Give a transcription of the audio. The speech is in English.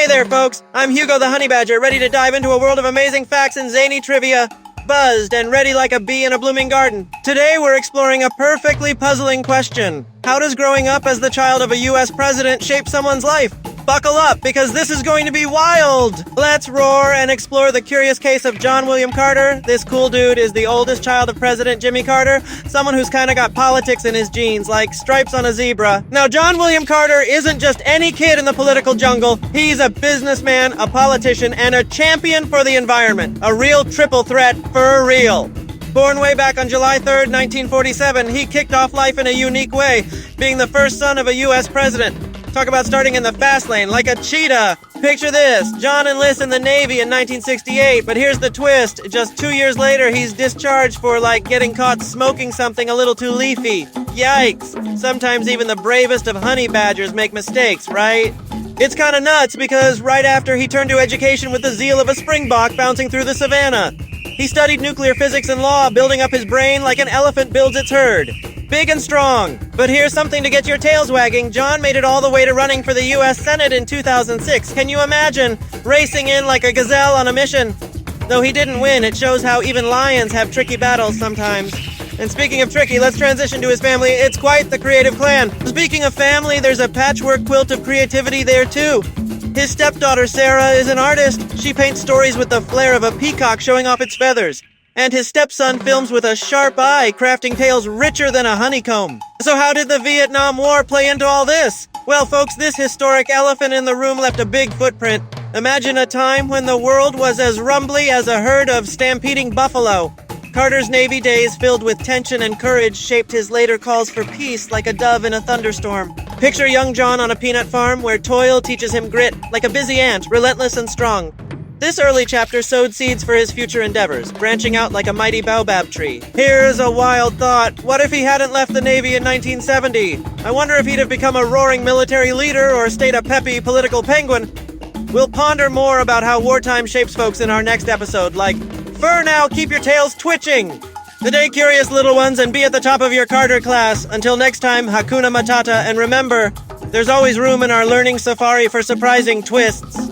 there, folks! I'm Hugo the Honey Badger, ready to dive into a world of amazing facts and zany trivia. Buzzed and ready like a bee in a blooming garden. Today we're exploring a perfectly puzzling question. How does growing up as the child of a US president shape someone's life? Buckle up, because this is going to be wild! Let's roar and explore the curious case of John William Carter. This cool dude is the oldest child of President Jimmy Carter, someone who's kinda got politics in his genes, like stripes on a zebra. Now, John William Carter isn't just any kid in the political jungle. He's a businessman, a politician, and a champion for the environment. A real triple threat for real. Born way back on July 3rd, 1947, he kicked off life in a unique way, being the first son of a US president. Talk about starting in the fast lane, like a cheetah. Picture this, John enlists in the Navy in 1968, but here's the twist. Just 2 years later, he's discharged for, getting caught smoking something a little too leafy. Yikes. Sometimes even the bravest of honey badgers make mistakes, right? It's kinda nuts because right after he turned to education with the zeal of a springbok bouncing through the savannah. He studied nuclear physics and law, building up his brain like an elephant builds its herd. Big and strong. But here's something to get your tails wagging. John made it all the way to running for the US Senate in 2006. Can you imagine? Racing in like a gazelle on a mission. Though he didn't win, it shows how even lions have tricky battles sometimes. And speaking of tricky, let's transition to his family. It's quite the creative clan. Speaking of family, there's a patchwork quilt of creativity there too. His stepdaughter Sarah is an artist. She paints stories with the flair of a peacock showing off its feathers. And his stepson films with a sharp eye, crafting tales richer than a honeycomb. So how did the Vietnam War play into all this? Well, folks, this historic elephant in the room left a big footprint. Imagine a time when the world was as rumbly as a herd of stampeding buffalo. Carter's Navy days, filled with tension and courage, shaped his later calls for peace like a dove in a thunderstorm. Picture young John on a peanut farm where toil teaches him grit, like a busy ant, relentless and strong. This early chapter sowed seeds for his future endeavors, branching out like a mighty baobab tree. Here's a wild thought. What if he hadn't left the Navy in 1970? I wonder if he'd have become a roaring military leader or stayed a peppy political penguin. We'll ponder more about how wartime shapes folks in our next episode, for now, keep your tails twitching! Good day, curious little ones, and be at the top of your Carter class. Until next time, Hakuna Matata, and remember, there's always room in our learning safari for surprising twists.